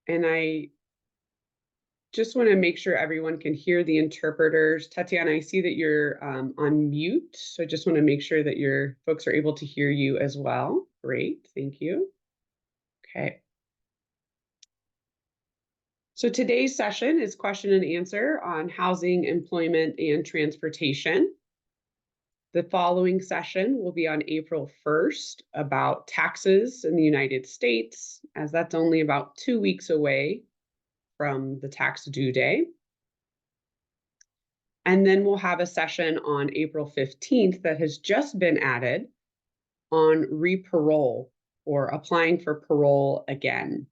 And I just want to make sure everyone can hear the interpreters. Tatiana, I see that you're on mute, so I just want to make sure that your folks are able to hear you as well. Great, thank you. Okay. So today's session is question and answer on housing, employment, and transportation. The following session will be on April 1st about taxes in the United States, as that's only about 2 weeks away from the tax due day. And then we'll have a session on April 15th that has just been added on re-parole or applying for parole again.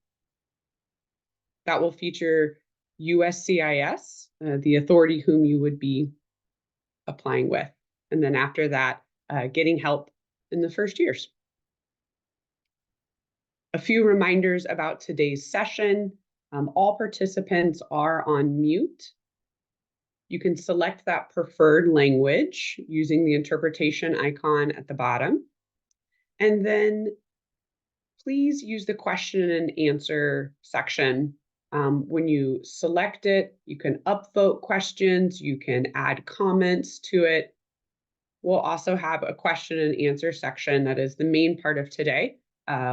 That will feature USCIS, the authority whom you would be applying with. And then after that, getting help in the first years. A few reminders about today's session. All participants are on mute. You can select that preferred language using the interpretation icon at the bottom. And then please use the question and answer section. When you select it, you can upvote questions, you can add comments to it. We'll also have a question and answer section that is the main part of today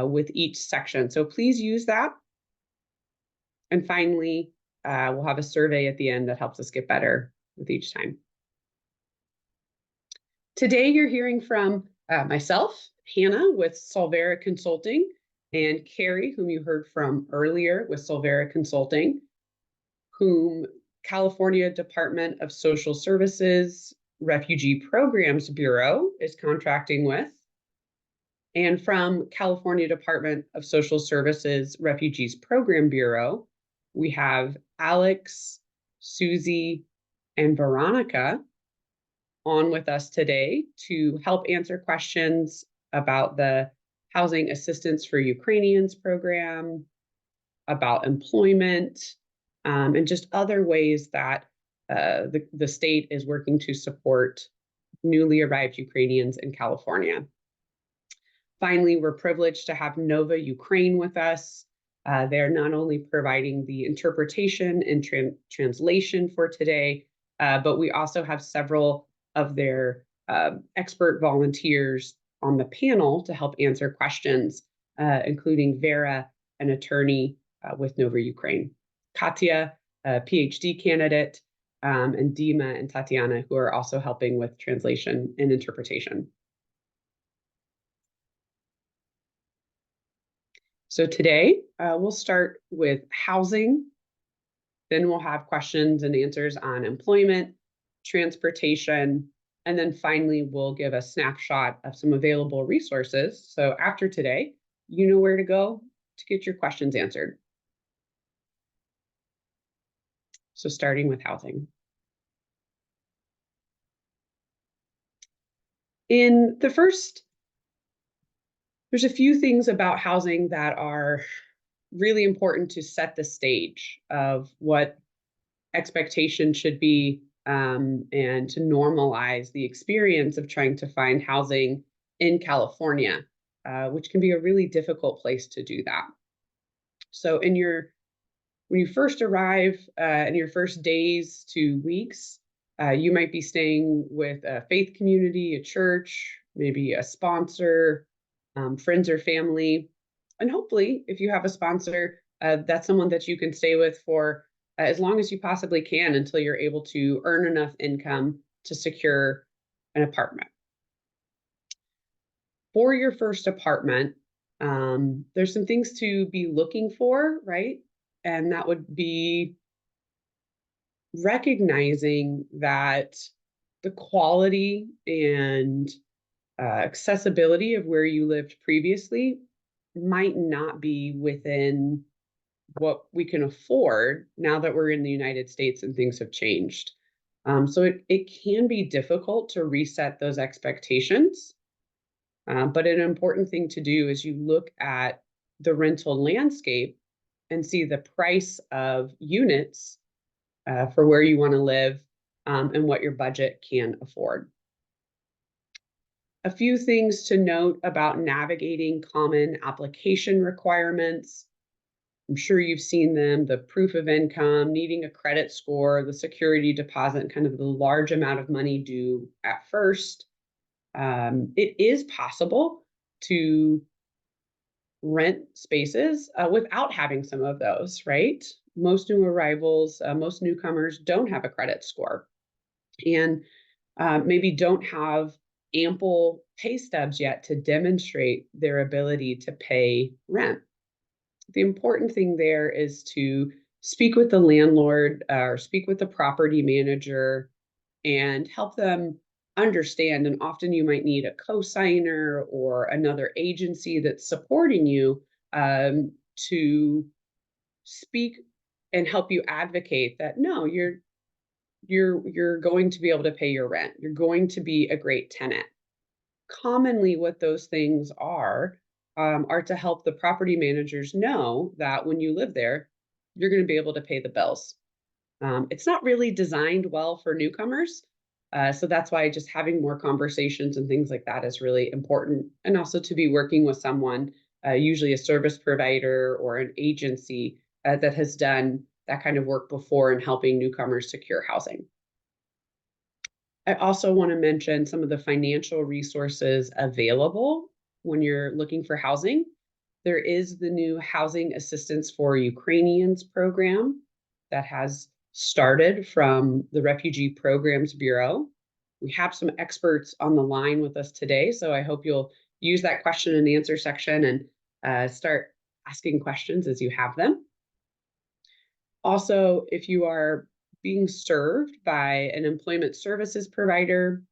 with each section. So please use that. And finally, we'll have a survey at the end that helps us get better with each time. Today, you're hearing from myself, Hannah, with Solvera Consulting, and Carrie, whom you heard from earlier with Solvera Consulting, whom California Department of Social Services Refugee Programs Bureau is contracting with, and from California Department of Social Services Refugees Program Bureau, we have Alex, Susie, and Veronica on with us today to help answer questions about the Housing Assistance for Ukrainians program, about employment, and just other ways that the state is working to support newly arrived Ukrainians in California. Finally, we're privileged to have Nova Ukraine with us. They're not only providing the interpretation and translation for today, but we also have several of their expert volunteers on the panel to help answer questions, including Vera, an attorney with Nova Ukraine, Katya, a PhD candidate, and Dima and Tatiana, who are also helping with translation and interpretation. So today, we'll start with housing, then we'll have questions and answers on employment, transportation, and then finally, we'll give a snapshot of some available resources. So after today, you know where to go to get your questions answered. So starting with housing. There's a few things about housing that are really important to set the stage of what expectation should be and to normalize the experience of trying to find housing in California, which can be a really difficult place to do that. So when you first arrive in your first days to weeks, you might be staying with a faith community, a church, maybe a sponsor, friends or family. And hopefully, if you have a sponsor, that's someone that you can stay with for as long as you possibly can until you're able to earn enough income to secure an apartment. For your first apartment, there's some things to be looking for, right? And that would be recognizing that the quality and accessibility of where you lived previously might not be within what we can afford now that we're in the United States and things have changed. So it can be difficult to reset those expectations. But an important thing to do is you look at the rental landscape and see the price of units for where you want to live and what your budget can afford. A few things to note about navigating common application requirements. I'm sure you've seen them, the proof of income, needing a credit score, the security deposit, kind of the large amount of money due at first. It is possible to rent spaces without having some of those, right? Most new arrivals, most newcomers don't have a credit score and maybe don't have ample pay stubs yet to demonstrate their ability to pay rent. The important thing there is to speak with the landlord or speak with the property manager and help them understand. And often you might need a co-signer or another agency that's supporting you to speak and help you advocate that no, you're going to be able to pay your rent. You're going to be a great tenant. Commonly, what those things are to help the property managers know that when you live there, you're going to be able to pay the bills. It's not really designed well for newcomers. So that's why just having more conversations and things like that is really important. And also to be working with someone, usually a service provider or an agency that has done that kind of work before in helping newcomers secure housing. I also want to mention some of the financial resources available when you're looking for housing. There is the new Housing Assistance for Ukrainians program that has started from the Refugee Programs Bureau. We have some experts on the line with us today, so I hope you'll use that question and answer section and start asking questions as you have them. Also, if you are being served by an employment services provider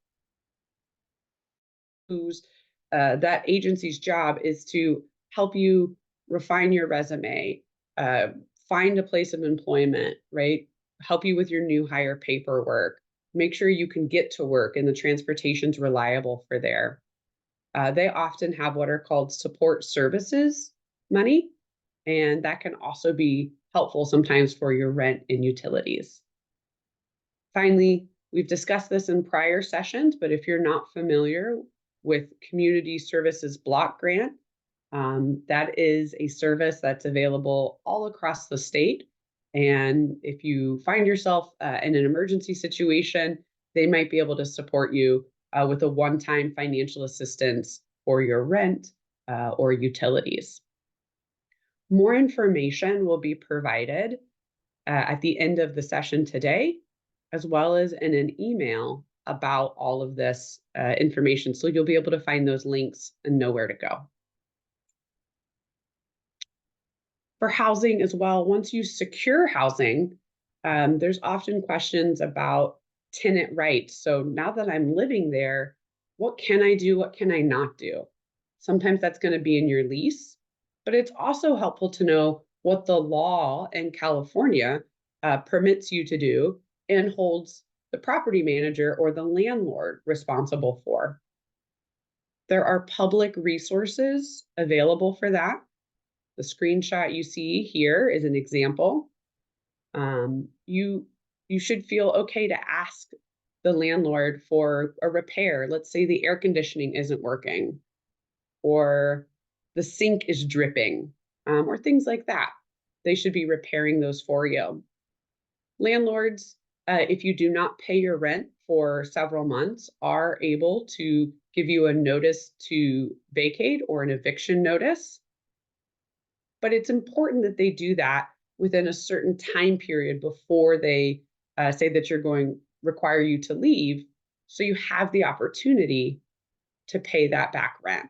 whose that agency's job is to help you refine your resume, uh, find a place of employment, right? Help you with your new hire paperwork, make sure you can get to work and the transportation's reliable for there. They often have what are called support services money, and that can also be helpful sometimes for your rent and utilities. Finally, we've discussed this in prior sessions, but if you're not familiar with Community Services Block Grant, that is a service that's available all across the state. And if you find yourself in an emergency situation, they might be able to support you with a one-time financial assistance for your rent or utilities. More information will be provided at the end of the session today, as well as in an email about all of this information. So you'll be able to find those links and know where to go. For housing as well, once you secure housing, there's often questions about tenant rights. So now that I'm living there, what can I do? What can I not do? Sometimes that's going to be in your lease, but it's also helpful to know what the law in California permits you to do and holds the property manager or the landlord responsible for. There are public resources available for that. The screenshot you see here is an example. You should feel okay to ask the landlord for a repair. Let's say the air conditioning isn't working, or the sink is dripping, or things like that. They should be repairing those for you. Landlords, if you do not pay your rent for several months, are able to give you a notice to vacate or an eviction notice. But it's important that they do that within a certain time period before they say that require you to leave, so you have the opportunity to pay that back rent.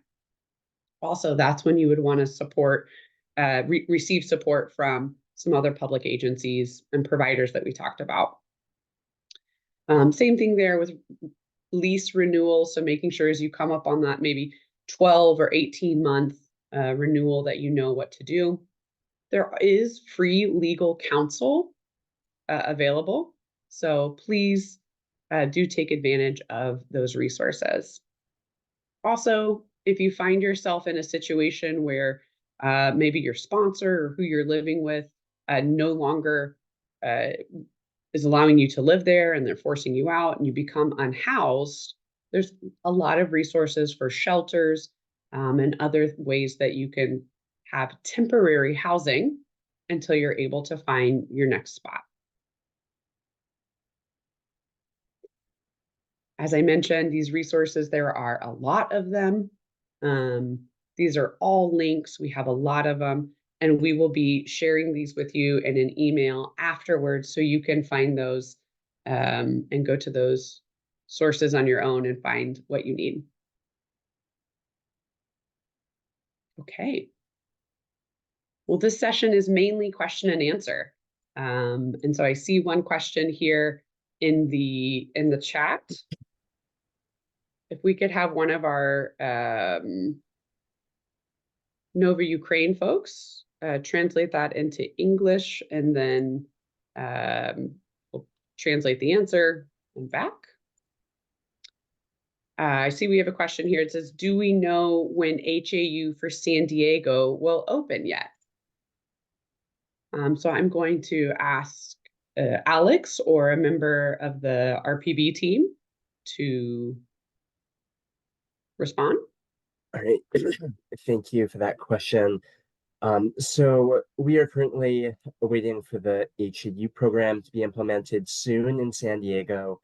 Also, that's when you would want to receive support from some other public agencies and providers that we talked about. Same thing there with lease renewal. So making sure as you come up on that maybe 12 or 18-month renewal that you know what to do. There is free legal counsel available. So please do take advantage of those resources. Also, if you find yourself in a situation where maybe your sponsor or who you're living with no longer is allowing you to live there and they're forcing you out and you become unhoused, there's a lot of resources for shelters and other ways that you can have temporary housing until you're able to find your next spot. As I mentioned, these resources, there are a lot of them. These are all links. We have a lot of them, and we will be sharing these with you in an email afterwards so you can find those and go to those sources on your own and find what you need. Okay. Well, this session is mainly question and answer. And so I see one question here in the chat. If we could have one of our Nova Ukraine folks translate that into English, and then we'll translate the answer and back. I see we have a question here. It says, do we know when HAU for San Diego will open yet? So I'm going to ask Alex or a member of the RPB team to respond. All right, thank you for that question. So we are currently waiting for the HAU program to be implemented soon in San Diego.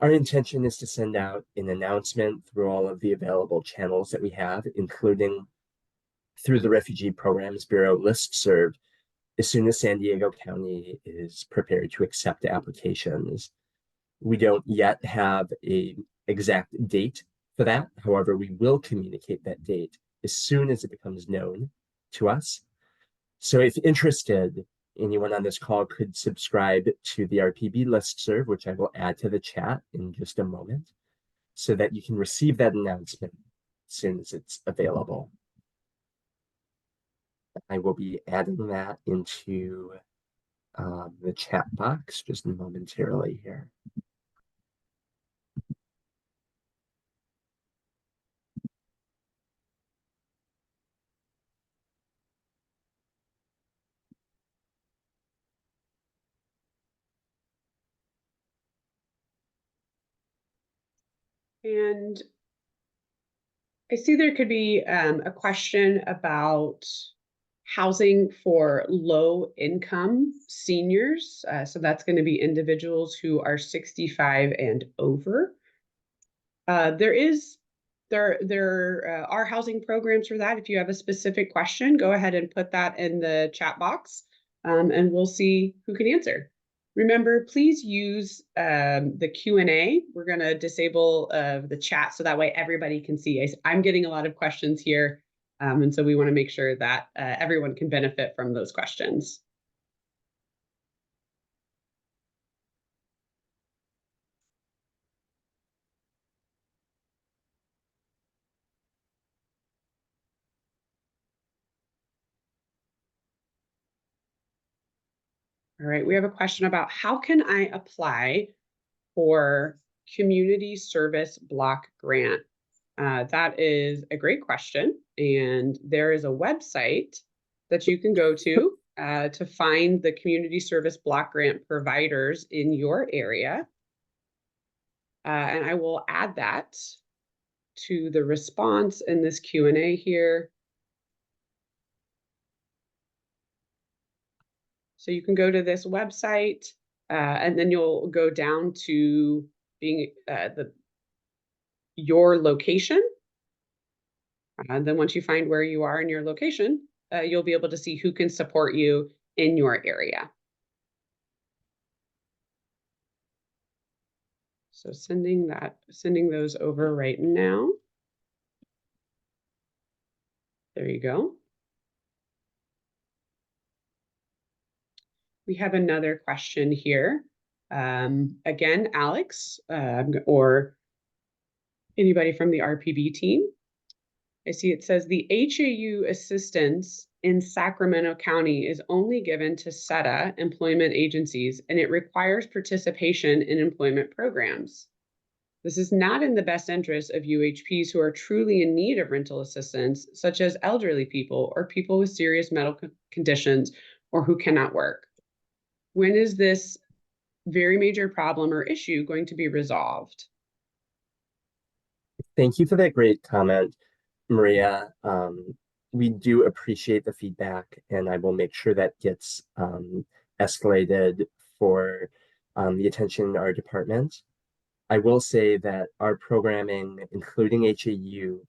Our intention is to send out an announcement through all of the available channels that we have, including through the Refugee Programs Bureau listserv, as soon as San Diego County is prepared to accept applications. We don't yet have an exact date for that. However, we will communicate that date as soon as it becomes known to us. So if interested, anyone on this call could subscribe to the RPB listserv, which I will add to the chat in just a moment, so that you can receive that announcement as soon as it's available. I will be adding that into the chat box just momentarily here. And I see there could be a question about housing for low income seniors. So that's going to be individuals who are 65 and over. There are housing programs for that. If you have a specific question, go ahead and put that in the chat box, and we'll see who can answer. Remember, please use the Q&A. We're going to disable the chat so that way everybody can see. I'm getting a lot of questions here, and so we want to make sure that everyone can benefit from those questions. All right, we have a question about how can I apply for community service block grant? That is a great question. And there is a website that you can go to find the community service block grant providers in your area. And I will add that to the response in this Q&A here. So you can go to this website, and then you'll go down to being your location. And then once you find where you are in your location, you'll be able to see who can support you in your area. So sending those over right now. There you go. We have another question here. Again, Alex, or anybody from the RPB team. I see it says the HAU assistance in Sacramento County is only given to SETA employment agencies, and it requires participation in employment programs. This is not in the best interest of UHPs who are truly in need of rental assistance, such as elderly people or people with serious medical conditions or who cannot work. When is this very major problem or issue going to be resolved? Thank you for that great comment, Maria. we do appreciate the feedback, and I will make sure that gets escalated for the attention in our department. I will say that our programming, including HAU,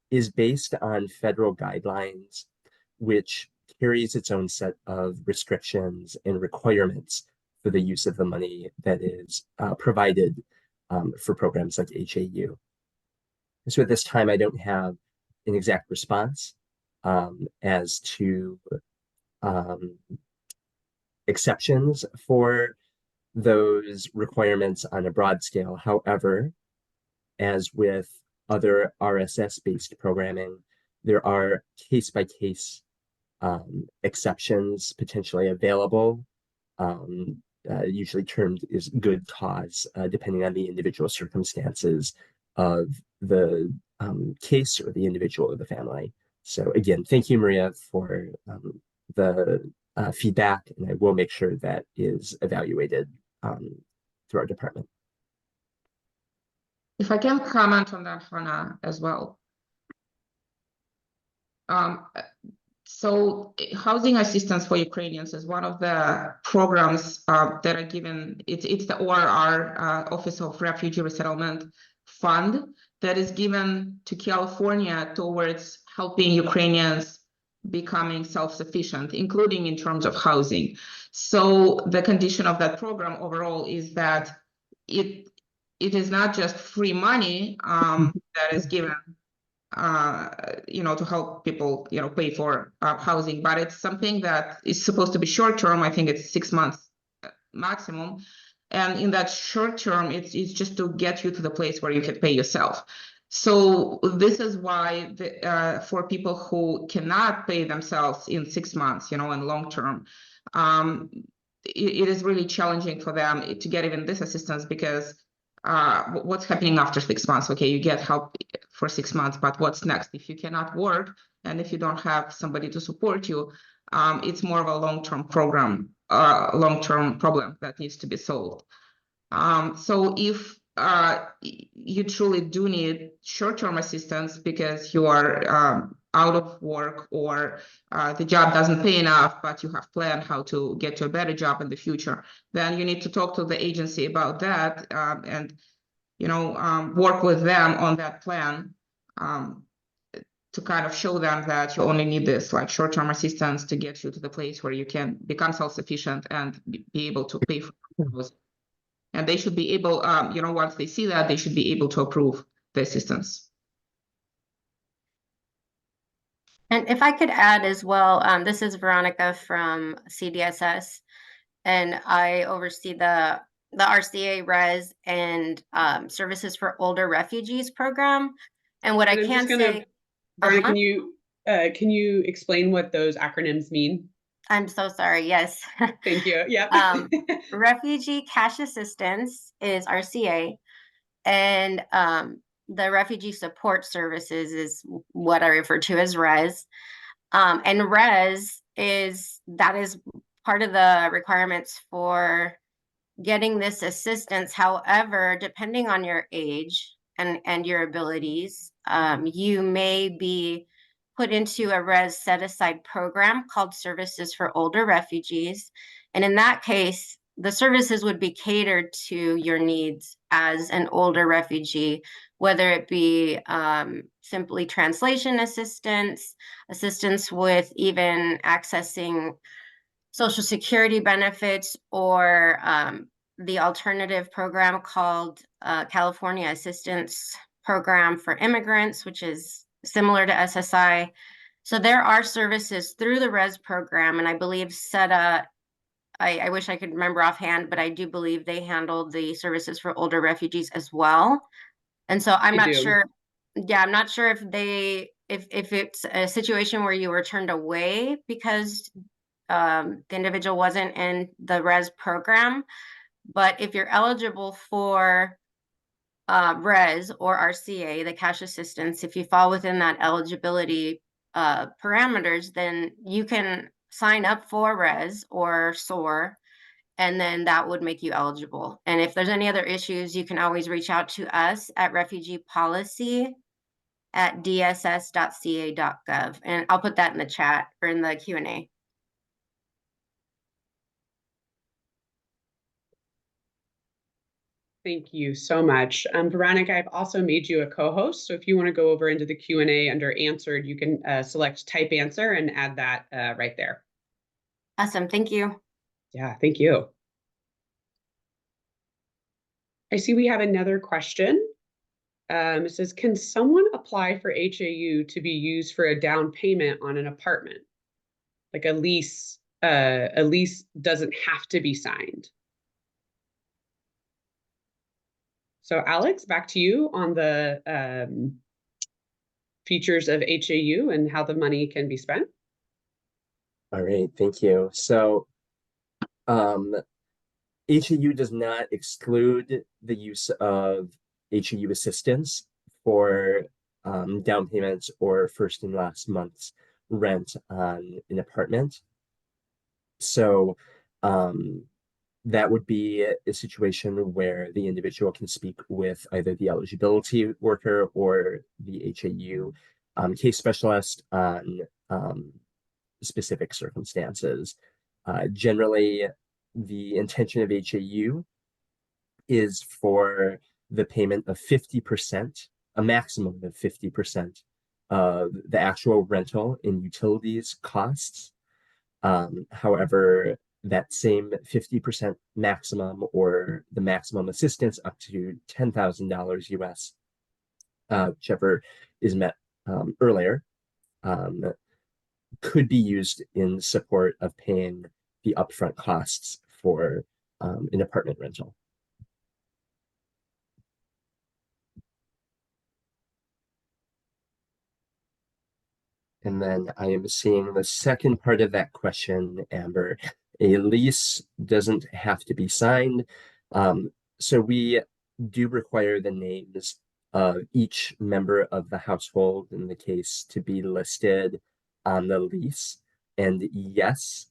is based on federal guidelines, which carries its own set of restrictions and requirements for the use of the money that is provided for programs like HAU. So at this time, I don't have an exact response as to um, exceptions for those requirements on a broad scale. However, as with other RSS-based programming, there are case-by-case exceptions potentially available, usually termed as good cause, depending on the individual circumstances of the case or the individual or the family. So again, thank you, Maria, for the feedback, and I will make sure that is evaluated through our department. If I can comment on that, Hannah, as well. So housing assistance for Ukrainians is one of the programs that are given. It's the ORR, Office of Refugee Resettlement Fund, that is given to California towards helping Ukrainians becoming self-sufficient, including in terms of housing. So the condition of that program overall is that it is not just free money that is given to help people, pay for housing, but it's something that is supposed to be short term. I think it's 6 months maximum. And in that short term, it's just to get you to the place where you can pay yourself. So this is why for people who cannot pay themselves in 6 months, in long term, it is really challenging for them to get even this assistance, because what's happening after 6 months? Okay, you get help for 6 months, but what's next? If you cannot work and if you don't have somebody to support you, it's more of a long-term program, long-term problem that needs to be solved. So if you truly do need short-term assistance because you are out of work, or the job doesn't pay enough, but you have planned how to get to a better job in the future, then you need to talk to the agency about that and work with them on that plan to kind of show them that you only need this like short-term assistance to get you to the place where you can become self-sufficient and be able to pay for those. And they should be able, once they see that, they should be able to approve the assistance. And if I could add as well, this is Veronica from CDSS, and I oversee the RCA Res and Services for Older Refugees program. And what I can say, Veronica, can you explain what those acronyms mean? I'm so sorry. Yes. Thank you. Yeah. Refugee Cash Assistance is RCA, and the Refugee Support Services is what I refer to as RES. And RES is part of the requirements for getting this assistance. However, depending on your age and your abilities, you may be put into a RES set-aside program called Services for Older Refugees. And in that case, the services would be catered to your needs as an older refugee, whether it be simply translation assistance with even accessing Social Security benefits, or the alternative program called California Assistance Program for Immigrants, which is similar to SSI. So there are services through the RES program, and I believe SETA, I wish I could remember offhand, but I do believe they handle the services for older refugees as well. And so I'm not sure. Yeah, I'm not sure if it's a situation where you were turned away because the individual wasn't in the RES program. But if you're eligible for RES or RCA, the cash assistance, if you fall within that eligibility parameters, then you can sign up for RES or SOAR, and then that would make you eligible. And if there's any other issues, you can always reach out to us at Refugee Policy at dss.ca.gov. And I'll put that in the chat or in the Q&A. Thank you so much. Veronica, I've also made you a co-host. So if you want to go over into the Q&A under answered, you can select type answer and add that right there. Awesome. Thank you. Yeah, thank you. I see we have another question. It says, can someone apply for HAU to be used for a down payment on an apartment? Like a lease doesn't have to be signed. So Alex, back to you on the features of HAU and how the money can be spent. All right, thank you. So HAU does not exclude the use of HAU assistance for down payments or first and last month's rent on an apartment. So that would be a situation where the individual can speak with either the eligibility worker or the HAU case specialist on specific circumstances. Generally, the intention of HAU is for the payment of 50%, a maximum of 50% of the actual rental and utilities costs. However, that same 50% maximum or the maximum assistance up to $10,000 US, whichever is met earlier, could be used in support of paying the upfront costs for an apartment rental. And then I am seeing the second part of that question, Amber. A lease doesn't have to be signed. So we do require the names of each member of the household in the case to be listed on the lease. And yes,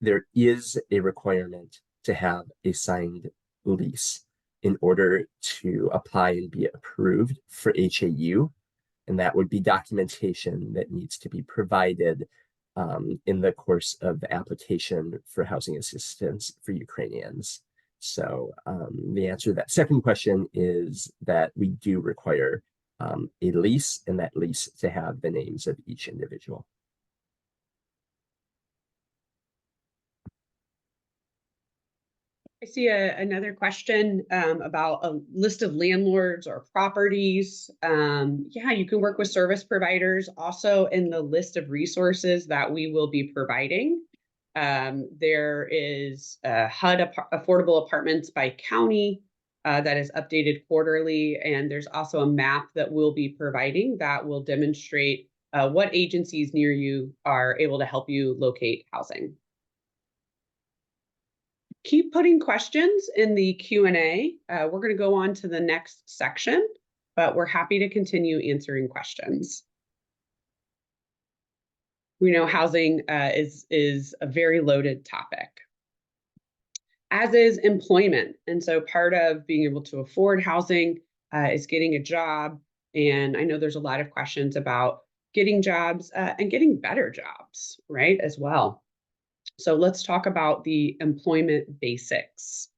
there is a requirement to have a signed lease in order to apply and be approved for HAU. And that would be documentation that needs to be provided in the course of the application for housing assistance for Ukrainians. So the answer to that second question is that we do require a lease, and that lease to have the names of each individual. I see another question about a list of landlords or properties. Yeah, you can work with service providers. Also in the list of resources that we will be providing, there is HUD Affordable Apartments by County that is updated quarterly. And there's also a map that we'll be providing that will demonstrate what agencies near you are able to help you locate housing. Keep putting questions in the Q&A. We're going to go on to the next section, but we're happy to continue answering questions. We know housing is a very loaded topic, as is employment. And so part of being able to afford housing is getting a job. And I know there's a lot of questions about getting jobs and getting better jobs, right, as well. So let's talk about the employment basics.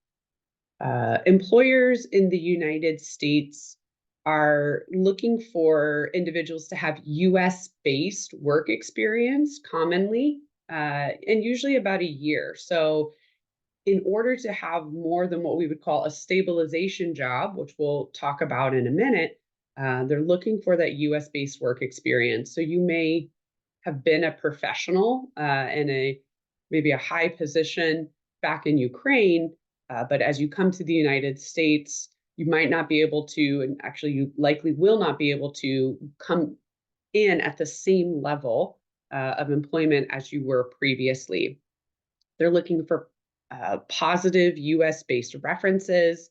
Employers in the United States are looking for individuals to have US-based work experience commonly, and usually about a year. So in order to have more than what we would call a stabilization job, which we'll talk about in a minute, they're looking for that US-based work experience. So you may have been a professional in maybe a high position back in Ukraine, but as you come to the United States, you might not be able to, and actually you likely will not be able to come in at the same level of employment as you were previously. They're looking for positive US-based references.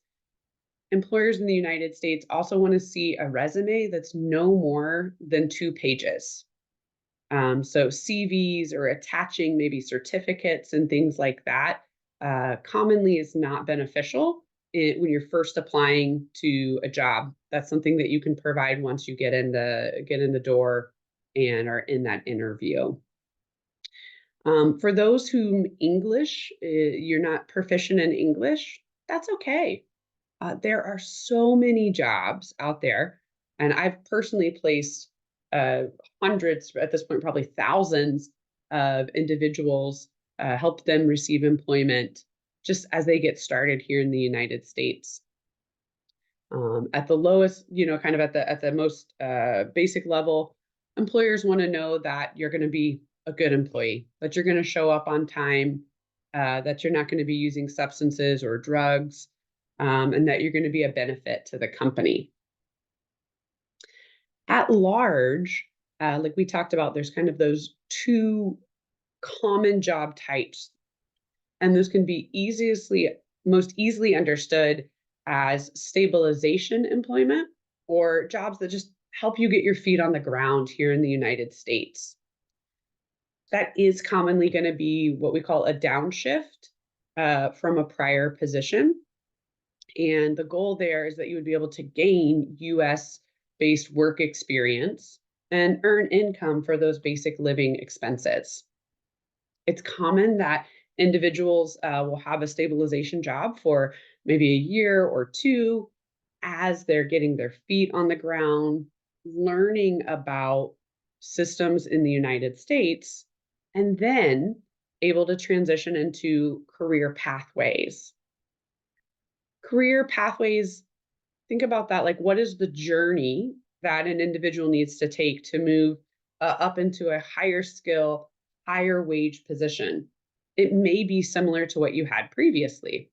Employers in the United States also want to see a resume that's no more than 2 pages. So CVs or attaching maybe certificates and things like that commonly is not beneficial. when you're first applying to a job. That's something that you can provide once you get in the door and are in that interview. For those whom English, you're not proficient in English, that's okay. There are so many jobs out there, and I've personally placed hundreds, at this point, probably thousands of individuals, helped them receive employment just as they get started here in the United States. At the lowest, kind of at the most basic level, employers want to know that you're going to be a good employee, that you're going to show up on time, that you're not going to be using substances or drugs, and that you're going to be a benefit to the company. At large, like we talked about, there's kind of those two common job types, and those can be most easily understood as stabilization employment, or jobs that just help you get your feet on the ground here in the United States. That is commonly going to be what we call a downshift from a prior position. And the goal there is that you would be able to gain US-based work experience and earn income for those basic living expenses. It's common that individuals will have a stabilization job for maybe a year or two as they're getting their feet on the ground, learning about systems in the United States, and then able to transition into career pathways. Career pathways, think about that. Like, what is the journey that an individual needs to take to move up into a higher skill, higher wage position? It may be similar to what you had previously.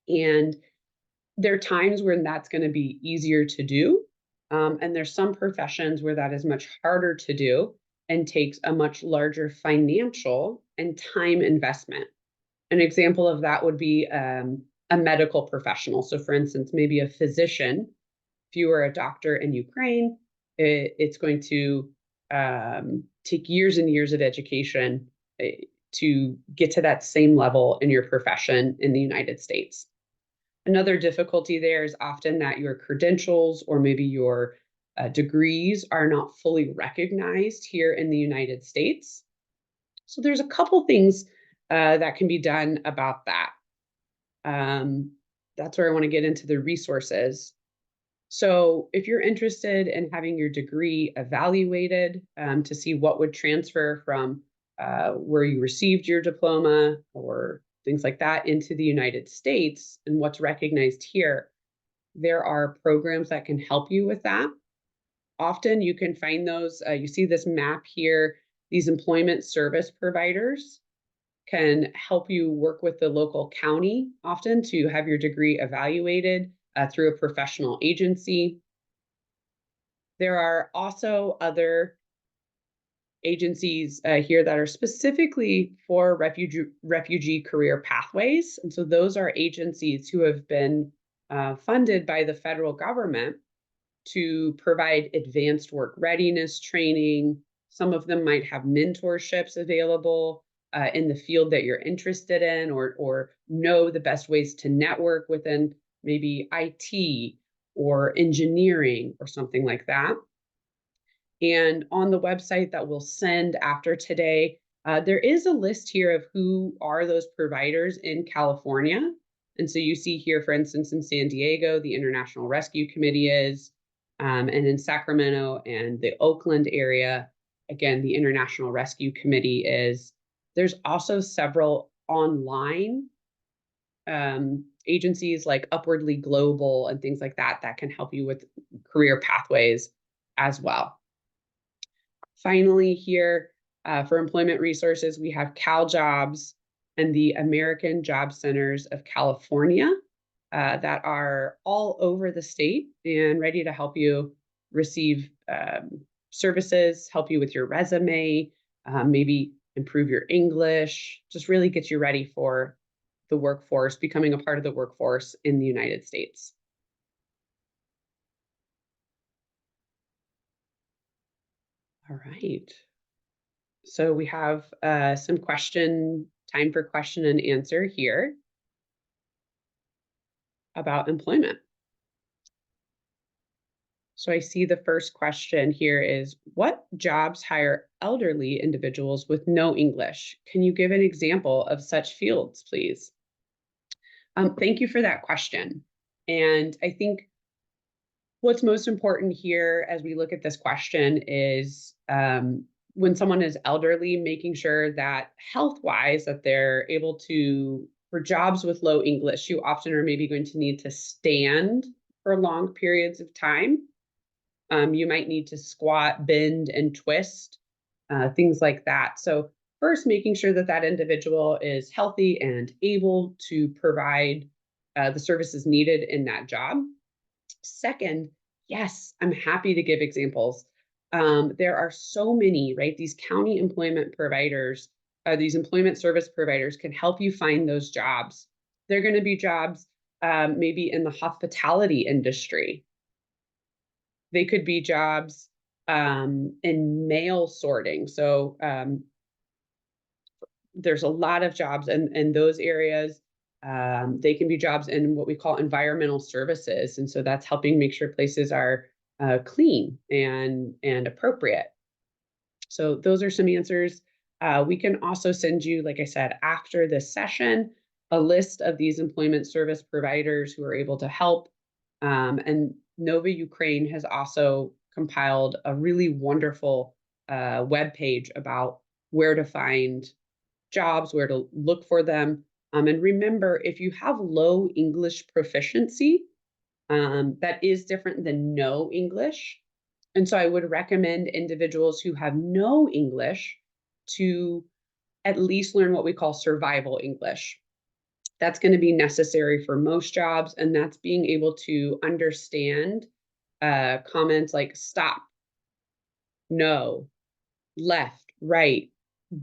And there are times when that's going to be easier to do. And there's some professions where that is much harder to do and takes a much larger financial and time investment. An example of that would be a medical professional. So for instance, maybe a physician. If you are a doctor in Ukraine, it's going to take years and years of education to get to that same level in your profession in the United States. Another difficulty there is often that your credentials or maybe your degrees are not fully recognized here in the United States. So there's a couple things that can be done about that. That's where I want to get into the resources. So if you're interested in having your degree evaluated to see what would transfer from where you received your diploma or things like that into the United States and what's recognized here, there are programs that can help you with that. Often you can find those, you see this map here, these employment service providers can help you work with the local county often to have your degree evaluated through a professional agency. There are also other agencies here that are specifically for refugee career pathways. And so those are agencies who have been funded by the federal government to provide advanced work readiness training. Some of them might have mentorships available in the field that you're interested in, or know the best ways to network within maybe IT or engineering or something like that. And on the website that we'll send after today, there is a list here of who are those providers in California. And so you see here, for instance, in San Diego, the International Rescue Committee is, and in Sacramento and the Oakland area, again, the International Rescue Committee is. There's also several online agencies like Upwardly Global and things like that that can help you with career pathways as well. Finally, here for employment resources, we have CalJobs and the American Job Centers of California that are all over the state and ready to help you receive services, help you with your resume, maybe improve your English, just really get you ready for the workforce, becoming a part of the workforce in the United States. All right. So we have some time for question and answer here. about employment. So I see the first question here is, what jobs hire elderly individuals with no English? Can you give an example of such fields, please? Thank you for that question. And I think what's most important here as we look at this question is when someone is elderly, making sure that health-wise that they're able to, for jobs with low English, you often are maybe going to need to stand for long periods of time. You might need to squat, bend, and twist, things like that. So first, making sure that that individual is healthy and able to provide the services needed in that job. Second, yes, I'm happy to give examples. There are so many, right? These county employment providers, these employment service providers can help you find those jobs. They're going to be jobs maybe in the hospitality industry. They could be jobs in mail sorting. So there's a lot of jobs in those areas. They can be jobs in what we call environmental services. And so that's helping make sure places are clean and appropriate. So those are some answers. We can also send you, like I said, after this session, a list of these employment service providers who are able to help. And Nova Ukraine has also compiled a really wonderful webpage about where to find jobs, where to look for them. And remember, if you have low English proficiency, that is different than no English. And so I would recommend individuals who have no English to at least learn what we call survival English. That's going to be necessary for most jobs, and that's being able to understand comments like stop, no, left, right,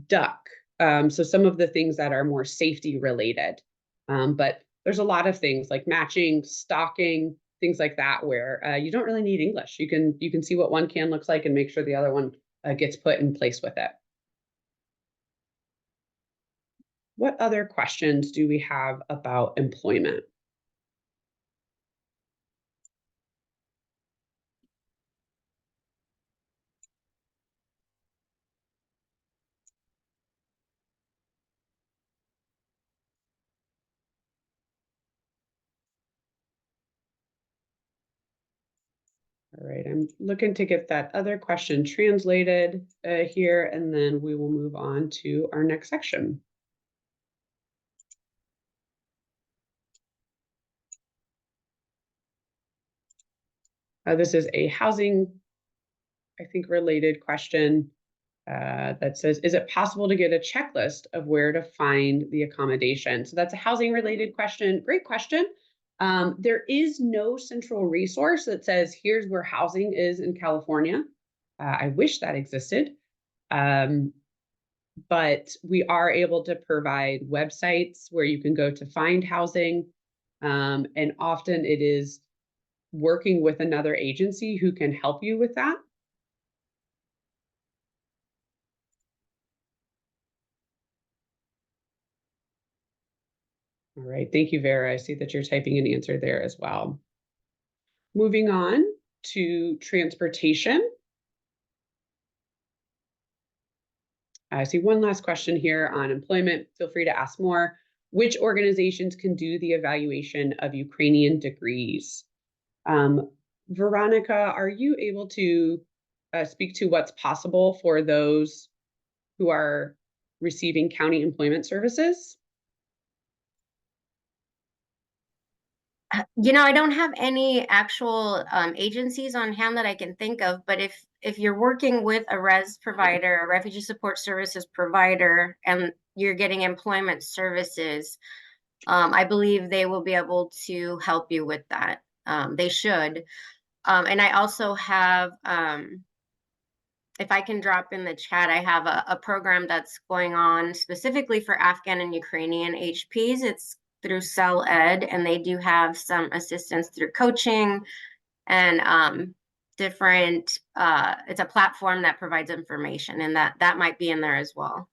duck. So some of the things that are more safety related. But there's a lot of things like matching, stocking, things like that, where you don't really need English. You can see what one can looks like and make sure the other one gets put in place with it. What other questions do we have about employment? All right, I'm looking to get that other question translated here, and then we will move on to our next section. This is a housing, I think, related question that says, is it possible to get a checklist of where to find the accommodation? So that's a housing related question. Great question. There is no central resource that says, here's where housing is in California. I wish that existed. But we are able to provide websites where you can go to find housing. And often it is working with another agency who can help you with that. All right, thank you, Vera. I see that you're typing an answer there as well. Moving on to transportation. I see one last question here on employment. Feel free to ask more. Which organizations can do the evaluation of Ukrainian degrees? Veronica, are you able to speak to what's possible for those who are receiving county employment services? I don't have any actual agencies on hand that I can think of, but if you're working with a res provider, a refugee support services provider, and you're getting employment services, I believe they will be able to help you with that. They should. And I also have, if I can drop in the chat, I have a program that's going on specifically for Afghan and Ukrainian HPs. It's through CellEd, and they do have some assistance through coaching and different, it's a platform that provides information, and that might be in there as well.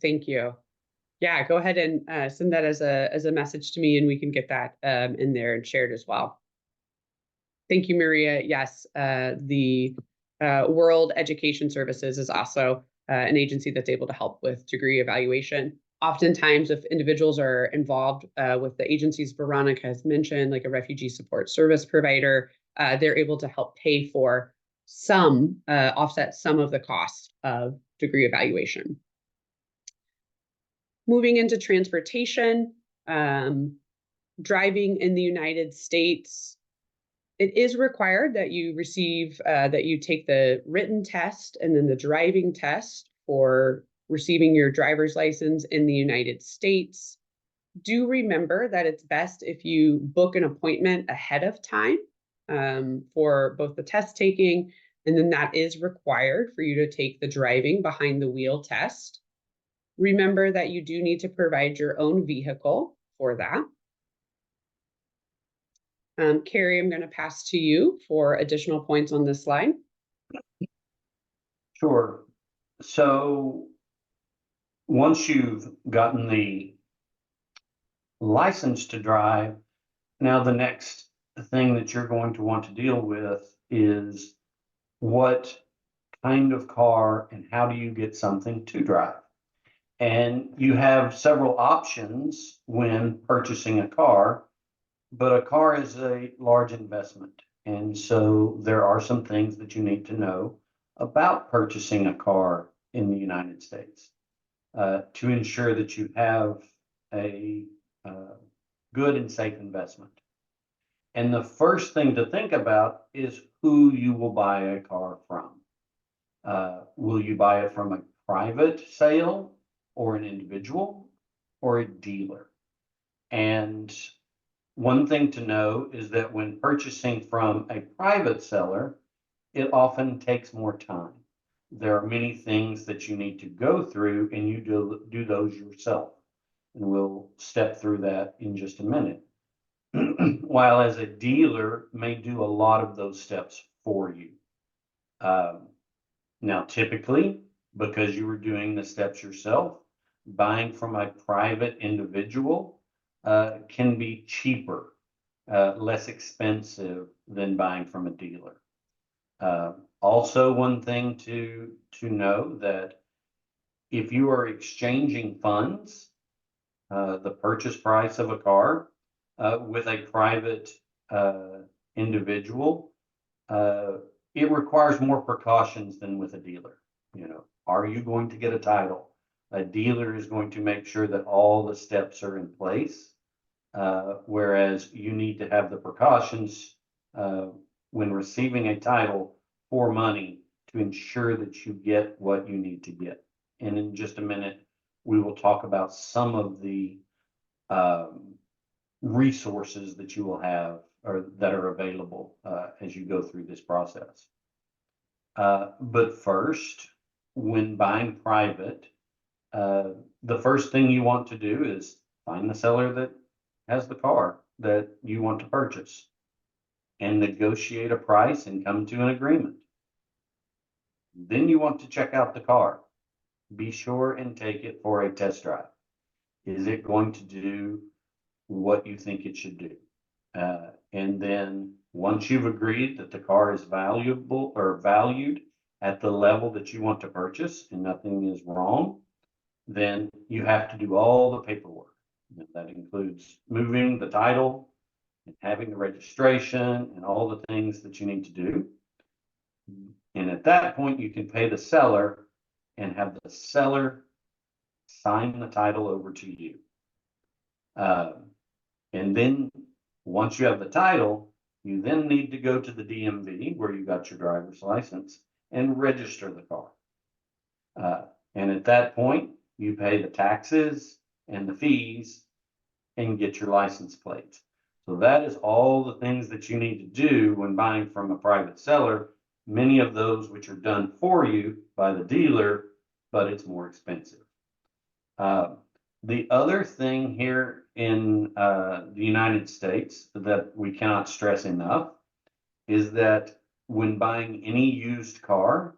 Thank you. Yeah, go ahead and send that as a message to me, and we can get that in there and shared as well. Thank you, Maria. Yes, the World Education Services is also an agency that's able to help with degree evaluation. Oftentimes, if individuals are involved with the agencies Veronica has mentioned, like a refugee support service provider, they're able to help pay for some, offset some of the cost of degree evaluation. Moving into transportation, driving in the United States, it is required that you receive, that you take the written test and then the driving test for receiving your driver's license in the United States. Do remember that it's best if you book an appointment ahead of time for both the test taking, and then that is required for you to take the driving behind the wheel test. Remember that you do need to provide your own vehicle for that. Carrie, I'm going to pass to you for additional points on this slide. Sure. So once you've gotten the license to drive, now the next thing that you're going to want to deal with is what kind of car and how do you get something to drive? And you have several options when purchasing a car, but a car is a large investment. And so there are some things that you need to know about purchasing a car in the United States to ensure that you have a good and safe investment. And the first thing to think about is who you will buy a car from. Will you buy it from a private sale or an individual or a dealer? And one thing to know is that when purchasing from a private seller, it often takes more time. There are many things that you need to go through, and you do those yourself. And we'll step through that in just a minute. While as a dealer may do a lot of those steps for you. Now, typically, because you were doing the steps yourself, buying from a private individual can be cheaper, less expensive than buying from a dealer. Also, one thing to know that if you are exchanging funds, the purchase price of a car with a private individual, it requires more precautions than with a dealer. You know, are you going to get a title? A dealer is going to make sure that all the steps are in place, whereas you need to have the precautions when receiving a title for money to ensure that you get what you need to get. And in just a minute, we will talk about some of the resources that you will have or that are available as you go through this process. But first, when buying private, the first thing you want to do is find the seller that has the car that you want to purchase and negotiate a price and come to an agreement. Then you want to check out the car. Be sure and take it for a test drive. Is it going to do what you think it should do? And then once you've agreed that the car is valuable or valued at the level that you want to purchase and nothing is wrong, then you have to do all the paperwork. And that includes moving the title and having the registration and all the things that you need to do. And at that point, you can pay the seller and have the seller sign the title over to you. And then once you have the title, you then need to go to the DMV where you got your driver's license and register the car. And at that point, you pay the taxes and the fees and get your license plate. So that is all the things that you need to do when buying from a private seller, many of those which are done for you by the dealer, but it's more expensive. The other thing here in the United States that we cannot stress enough is that when buying any used car,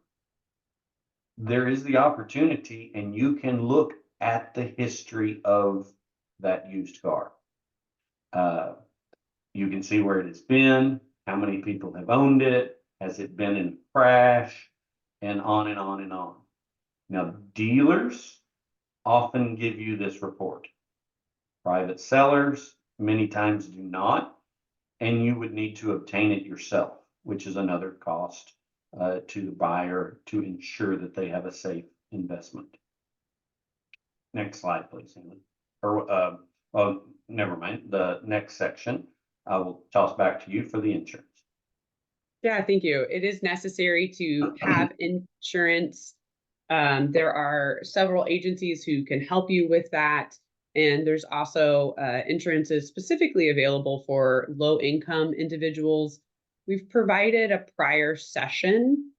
there is the opportunity and you can look at the history of that used car. You can see where it has been, how many people have owned it, has it been in a crash, and on and on and on. Now, dealers often give you this report. Private sellers many times do not, and you would need to obtain it yourself, which is another cost to the buyer to ensure that they have a safe investment. Next slide, please, Hannah. Or, oh, never mind, the next section. I will toss back to you for the insurance. Yeah, thank you. It is necessary to have insurance. There are several agencies who can help you with that. And there's also insurances specifically available for low-income individuals. We've provided a prior session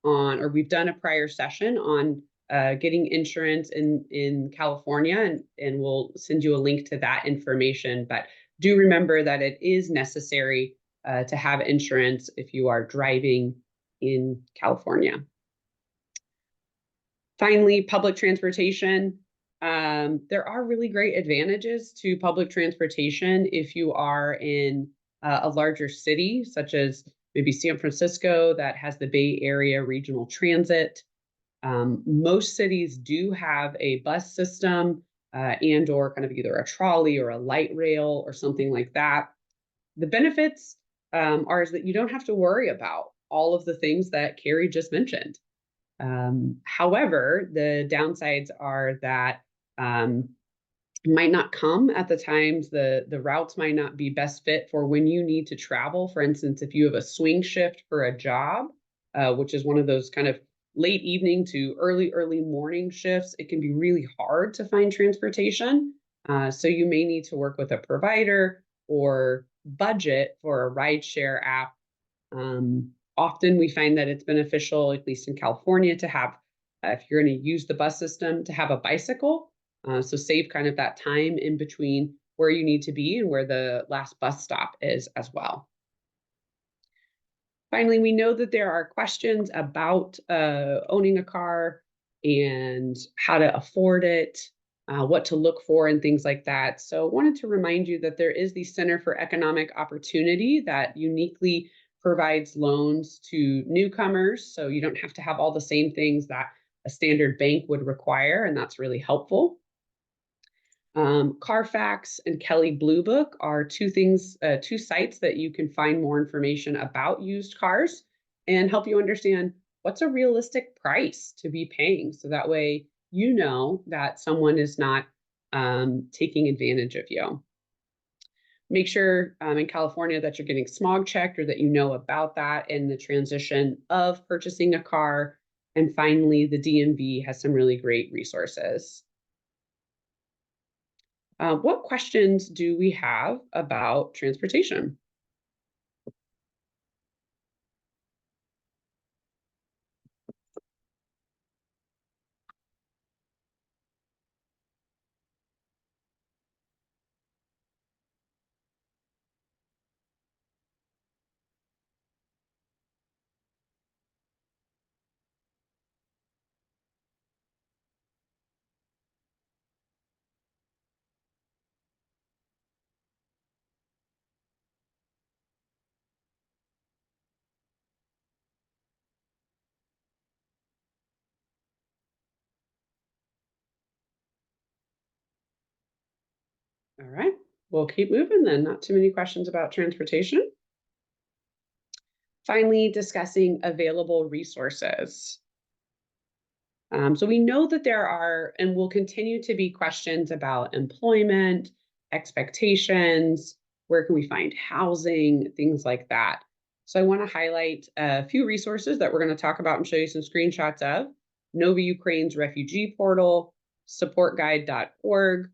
on, or we've done a prior session on getting insurance in California, and we'll send you a link to that information. But do remember that it is necessary to have insurance if you are driving in California. Finally, public transportation. There are really great advantages to public transportation if you are in a larger city, such as maybe San Francisco, that has the Bay Area Regional Transit. Most cities do have a bus system and or kind of either a trolley or a light rail or something like that. The benefits are is that you don't have to worry about all of the things that Carrie just mentioned. However, the downsides are that might not come at the times, the routes might not be best fit for when you need to travel. For instance, if you have a swing shift for a job, which is one of those kind of late evening to early morning shifts, it can be really hard to find transportation. So you may need to work with a provider or budget for a rideshare app. Often we find that it's beneficial, at least in California, to have, if you're going to use the bus system, to have a bicycle. So save kind of that time in between where you need to be and where the last bus stop is as well. Finally, we know that there are questions about owning a car and how to afford it, what to look for and things like that. So I wanted to remind you that there is the Center for Economic Opportunity that uniquely provides loans to newcomers. So you don't have to have all the same things that a standard bank would require, and that's really helpful. Carfax and Kelley Blue Book are two sites that you can find more information about used cars and help you understand what's a realistic price to be paying. So that way, you know that someone is not taking advantage of you. Make sure in California that you're getting smog checked or that you know about that in the transition of purchasing a car. And finally, the DMV has some really great resources. What questions do we have about transportation? All right, we'll keep moving then. Not too many questions about transportation. Finally, discussing available resources. So we know that there are and will continue to be questions about employment, expectations, where can we find housing, things like that. So I want to highlight a few resources that we're going to talk about and show you some screenshots of. Nova Ukraine's refugee portal, supportguide.org,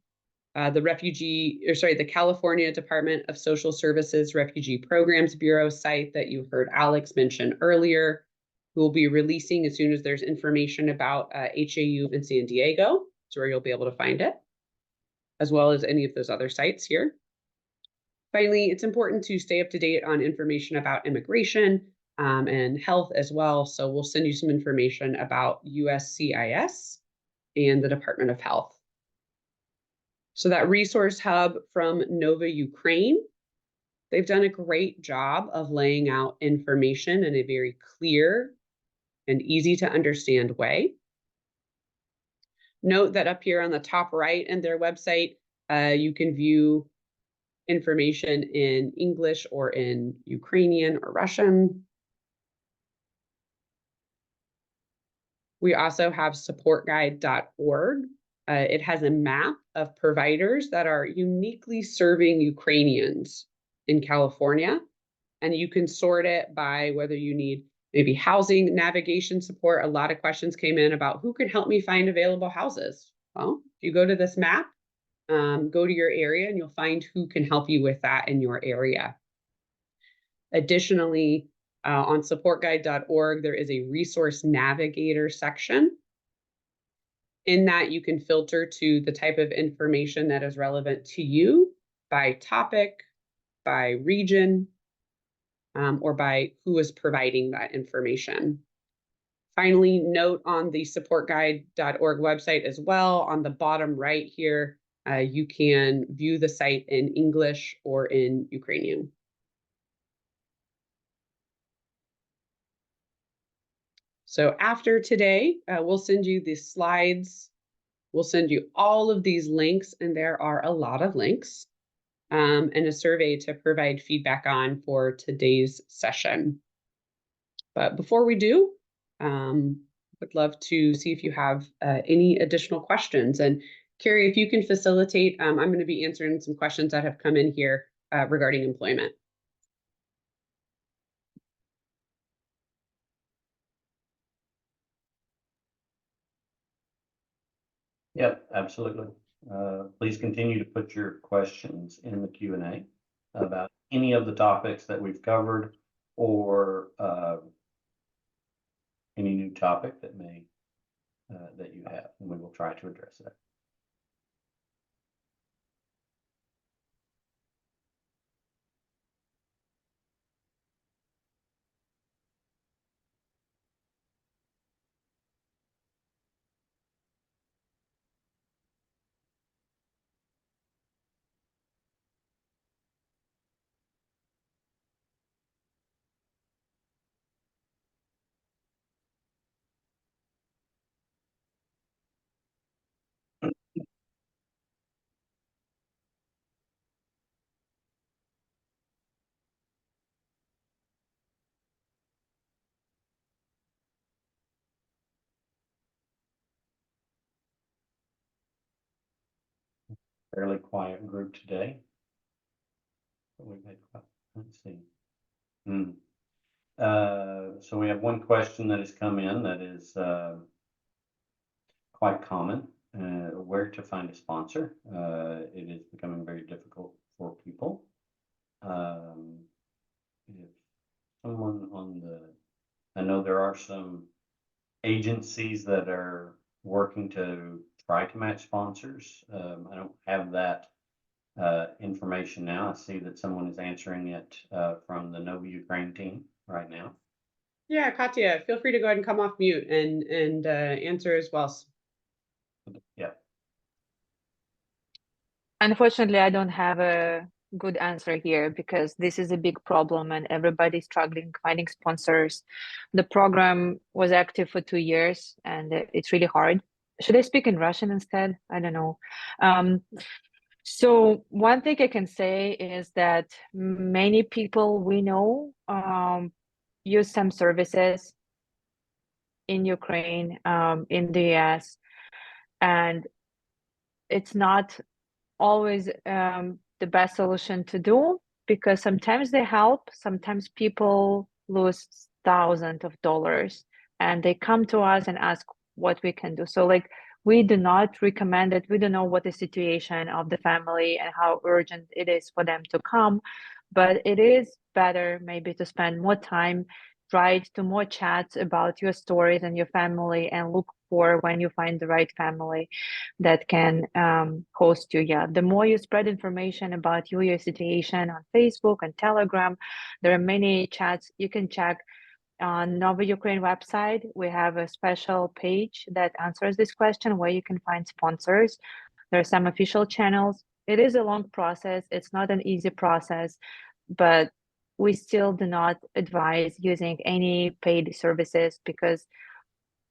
the California Department of Social Services Refugee Programs Bureau site that you heard Alex mention earlier, who will be releasing as soon as there's information about HAU in San Diego. So where you'll be able to find it, as well as any of those other sites here. Finally, it's important to stay up to date on information about immigration and health as well. So we'll send you some information about USCIS and the Department of Health. So that resource hub from Nova Ukraine, they've done a great job of laying out information in a very clear and easy to understand way. Note that up here on the top right in their website, you can view information in English or in Ukrainian or Russian. We also have supportguide.org. It has a map of providers that are uniquely serving Ukrainians in California. And you can sort it by whether you need maybe housing navigation support. A lot of questions came in about who can help me find available houses. Well, if you go to this map, go to your area and you'll find who can help you with that in your area. Additionally, on supportguide.org, there is a resource navigator section. In that, you can filter to the type of information that is relevant to you by topic, by region, or by who is providing that information. Finally, note on the supportguide.org website as well, on the bottom right here, you can view the site in English or in Ukrainian. So after today, we'll send you the slides. We'll send you all of these links, and there are a lot of links, and a survey to provide feedback on for today's session. But before we do, would love to see if you have any additional questions. And Carrie, if you can facilitate, I'm going to be answering some questions that have come in here regarding employment. Yep, absolutely. Please continue to put your questions in the Q&A about any of the topics that we've covered, or any new topic that that you have, and we will try to address that. Fairly quiet group today. But we've had, let's see. So we have one question that has come in that is quite common. Where to find a sponsor? It is becoming very difficult for people. If someone on I know there are some agencies that are working to try to match sponsors. I don't have that information now. I see that someone is answering it from the Nova Ukraine team right now. Yeah, Katya, feel free to go ahead and come off mute and answer as well. Yeah. Unfortunately, I don't have a good answer here because this is a big problem and everybody's struggling finding sponsors. The program was active for 2 years and it's really hard. Should I speak in Russian instead? I don't know. So one thing I can say is that many people we know use some services in Ukraine, in the US, and it's not always the best solution to do, because sometimes they help, sometimes people lose thousands of dollars and they come to us and ask what we can do. So like, we do not recommend it. We don't know what the situation of the family and how urgent it is for them to come, but it is better maybe to spend more time, write to more chats about your stories and your family, and look for when you find the right family that can host you. Yeah, the more you spread information about you, your situation on Facebook and Telegram, there are many chats you can check. On Nova Ukraine website, we have a special page that answers this question where you can find sponsors. There are some official channels. It is a long process. It's not an easy process, but we still do not advise using any paid services because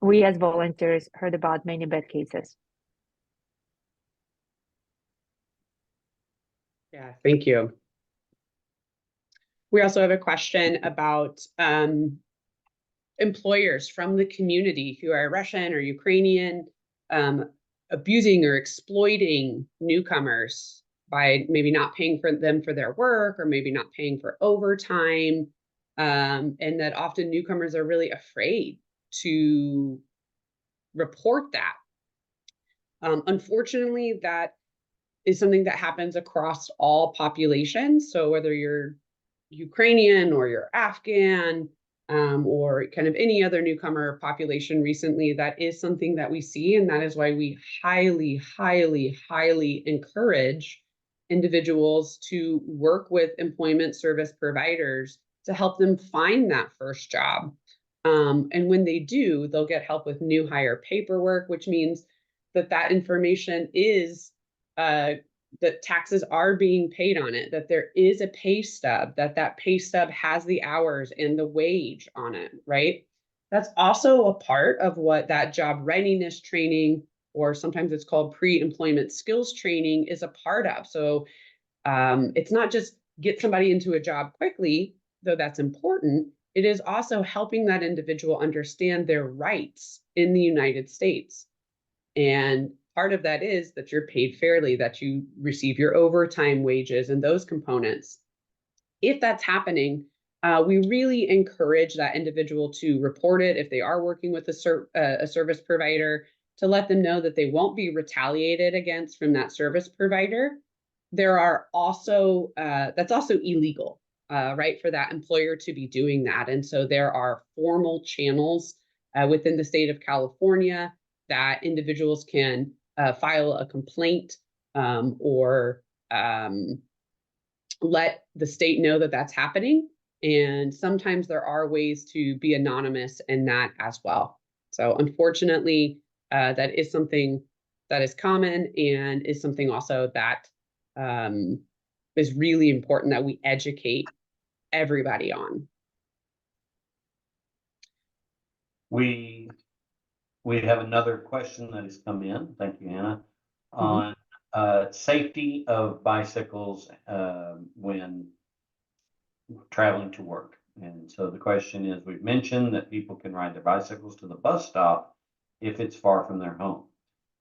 we as volunteers heard about many bad cases. Yeah, thank you. We also have a question about employers from the community who are Russian or Ukrainian, abusing or exploiting newcomers by maybe not paying for them for their work, or maybe not paying for overtime. And that often newcomers are really afraid to report that. Unfortunately, that is something that happens across all populations. So whether you're Ukrainian or you're Afghan, or kind of any other newcomer population recently, that is something that we see. And that is why we highly, highly, highly encourage individuals to work with employment service providers to help them find that first job. And when they do, they'll get help with new hire paperwork, which means that that information is that taxes are being paid on it, that there is a pay stub, that that pay stub has the hours and the wage on it, right? That's also a part of what that job readiness training, or sometimes it's called pre-employment skills training, is a part of. So it's not just get somebody into a job quickly, though that's important. It is also helping that individual understand their rights in the United States. And part of that is that you're paid fairly, that you receive your overtime wages and those components. If that's happening, we really encourage that individual to report it if they are working with a service provider, to let them know that they won't be retaliated against from that service provider. There are also, that's also illegal, right, for that employer to be doing that. And so there are formal channels within the state of California that individuals can file a complaint, or let the state know that that's happening. And sometimes there are ways to be anonymous in that as well. So unfortunately, that is something that is common, and is something also that is really important that we educate everybody on. We have another question that has come in. Thank you, Hannah. On safety of bicycles when traveling to work. And so the question is, we've mentioned that people can ride their bicycles to the bus stop if it's far from their home.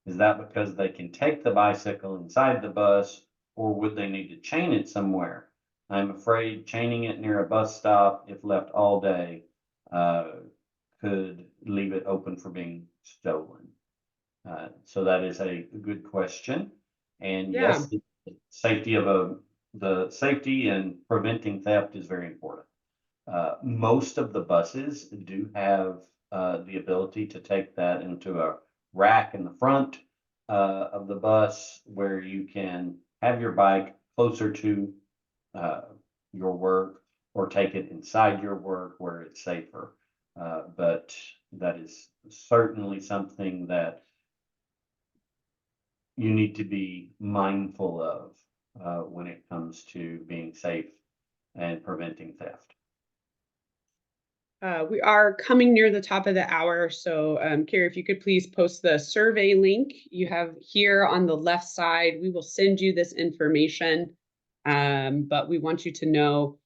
Is that because they can take the bicycle inside the bus, or would they need to chain it somewhere? I'm afraid chaining it near a bus stop, if left all day, could leave it open for being stolen. So that is a good question. And yes, the safety of the safety and preventing theft is very important. Most of the buses do have the ability to take that into a rack in the front of the bus, where you can have your bike closer to your work, or take it inside your work where it's safer. But that is certainly something that you need to be mindful of when it comes to being safe and preventing theft. We are coming near the top of the hour, so Carrie, if you could please post the survey link you have here on the left side. We will send you this information, but we want you to know,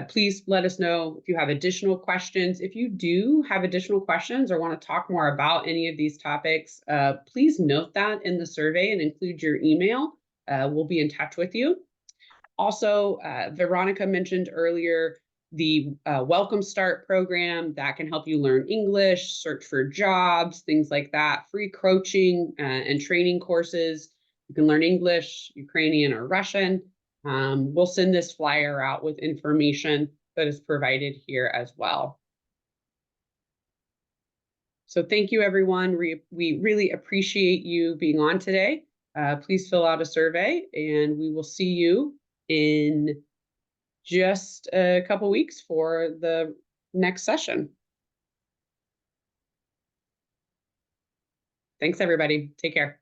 please let us know if you have additional questions. If you do have additional questions or want to talk more about any of these topics, please note that in the survey and include your email. We'll be in touch with you. Also, Veronica mentioned earlier the Welcome Start program that can help you learn English, search for jobs, things like that. Free coaching and training courses. You can learn English, Ukrainian, or Russian. We'll send this flyer out with information that is provided here as well. So thank you, everyone. We really appreciate you being on today. Please fill out a survey, and we will see you in just a couple weeks for the next session. Thanks, everybody. Take care.